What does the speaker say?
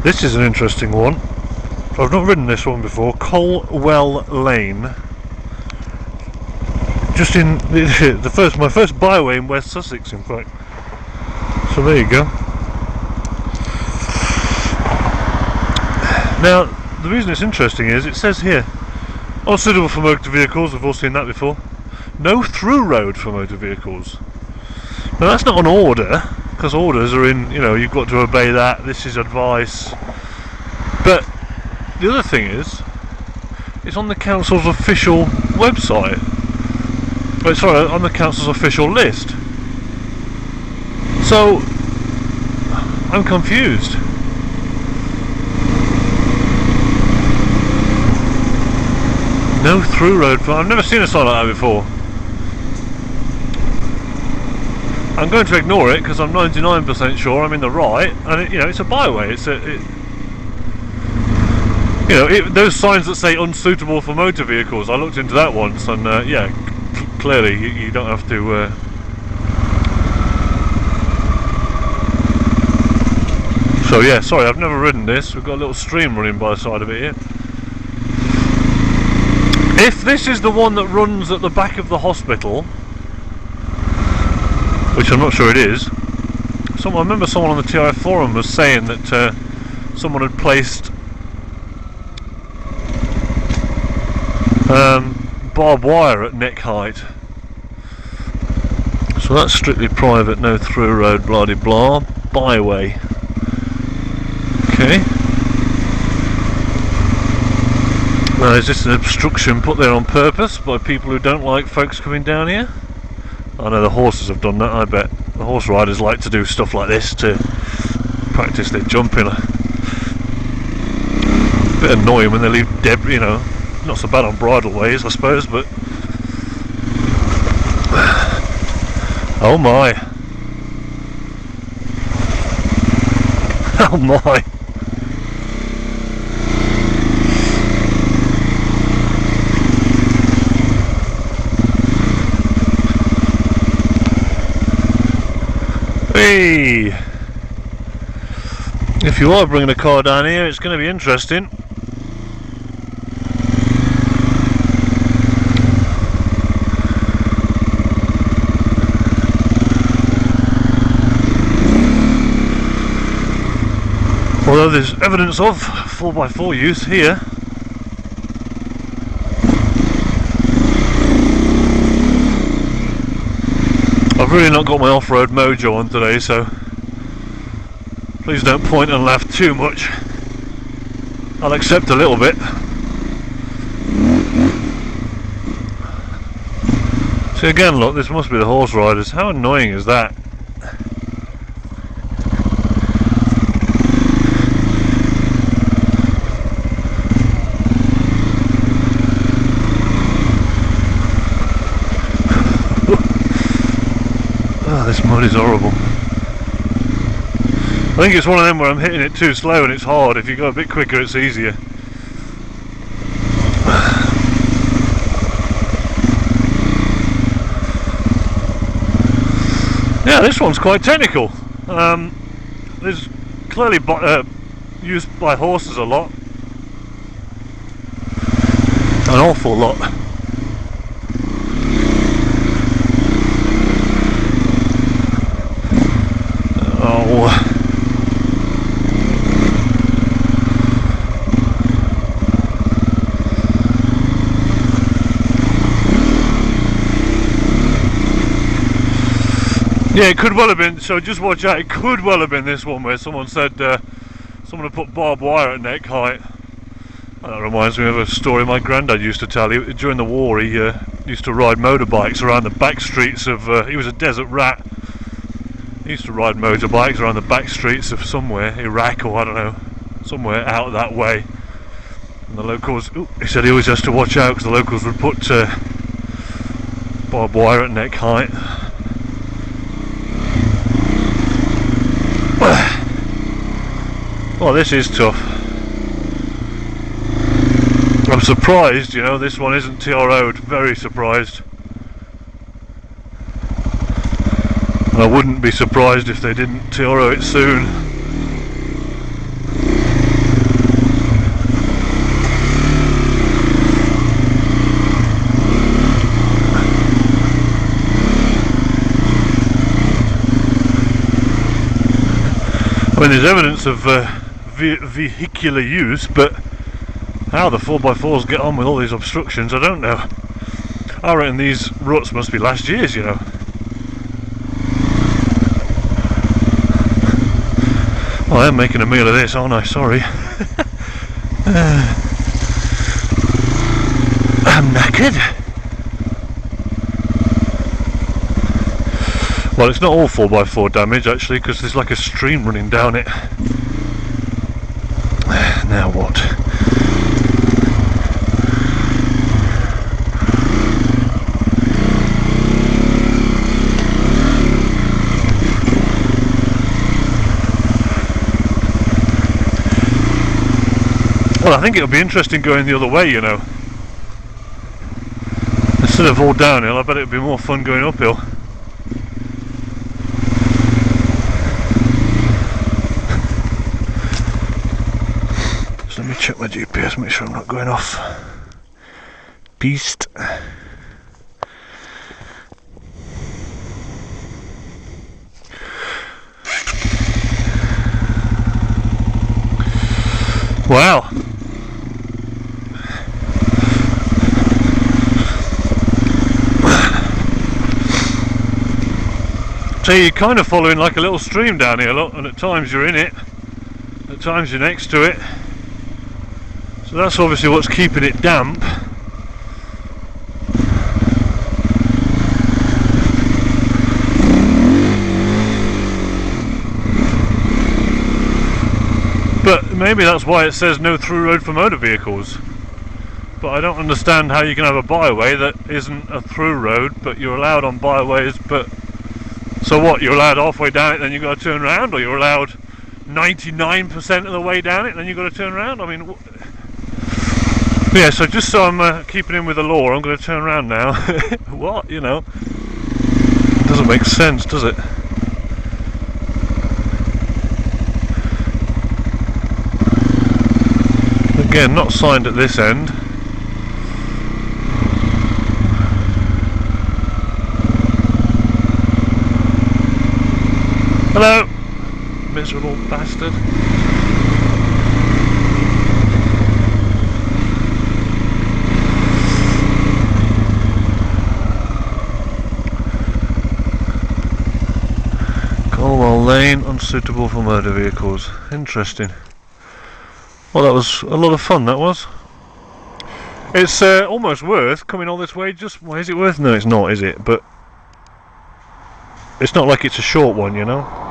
This is an interesting one. I've not ridden this one before. Colwell Lane. Just in my first BYWAY in West Sussex, in fact. So there you go. Now, the reason it's interesting is it says here, unsuitable for motor vehicles. We've all seen that before. No through road for motor vehicles. Now that's not an order, because orders are in, you've got to obey that. This is advice. But the other thing is, it's on the council's official website. Sorry, on the council's official list. So I'm confused. No through road. I've never seen a sign like that before. I'm going to ignore it because I'm 99% sure I'm in the right, and it's a byway. Those signs that say unsuitable for motor vehicles. I looked into that once, and clearly you don't have to. So yeah, sorry, I've never ridden this. We've got a little stream running by the side of it here. If this is the one that runs at the back of the hospital, which I'm not sure it is, I remember someone on the TIF forum was saying that someone had placed barbed wire at neck height. So that's strictly private, no through road, blah de blah, byway. Okay. Now, is this an obstruction put there on purpose by people who don't like folks coming down here? I know the horses have done that, I bet. The horse riders like to do stuff like this to practice their jumping. A bit annoying when they leave debris, not so bad on bridleways, I suppose, but... Oh my. Oh my. Hey! If you are bringing a car down here, it's going to be interesting. Although there's evidence of 4x4 use here. I've really not got my off-road mojo on today, so please don't point and laugh too much. I'll accept a little bit. See, again, look, this must be the horse riders. How annoying is that? This mud is horrible. I think it's one of them where I'm hitting it too slow and it's hard. If you go a bit quicker, it's easier. Yeah, this one's quite technical. There's clearly used by horses a lot. An awful lot. Yeah, it could well have been, so just watch out, it could well have been this one where someone said someone had put barbed wire at neck height. And that reminds me of a story my granddad used to tell. During the war he used to ride motorbikes around the back streets of, he was a desert rat. He used to ride motorbikes around the back streets of somewhere, Iraq or I don't know, somewhere out that way. And the locals, he said he always has to watch out because the locals would put barbed wire at neck height. Well, this is tough. I'm surprised, this one isn't TRO'd, very surprised. And I wouldn't be surprised if they didn't TRO it soon. mean, there's evidence of vehicular use, but how the 4x4s get on with all these obstructions, I don't know. I reckon these ruts must be last year's, you know. Oh, I am making a meal of this, aren't I? Sorry. I'm knackered. Well, it's not all 4x4 damage actually, because there's like a stream running down it. Now what? Well, I think it'll be interesting going the other way, you know. Instead of all downhill, I bet it'll be more fun going uphill. So let me check my GPS, make sure I'm not going off piste. Wow. So you're kind of following like a little stream down here, look, and at times you're in it, at times you're next to it. So that's obviously what's keeping it damp. But maybe that's why it says no through road for motor vehicles. But I don't understand how you can have a byway that isn't a through road, but you're allowed on byways, but so what, you're allowed halfway down it, then you've got to turn around, or you're allowed 99% of the way down it, then you've got to turn around? I mean, yeah, so just so I'm keeping in with the law, I'm going to turn around now. What, you know? It doesn't make sense, does it? Again, not signed at this end. Hello, miserable bastard. Colwell Lane, unsuitable for motor vehicles. Interesting. Well, that was a lot of fun, that was. It's almost worth coming all this way. Just, well, is it worth? No, it's not, is it? But it's not like it's a short one, you know.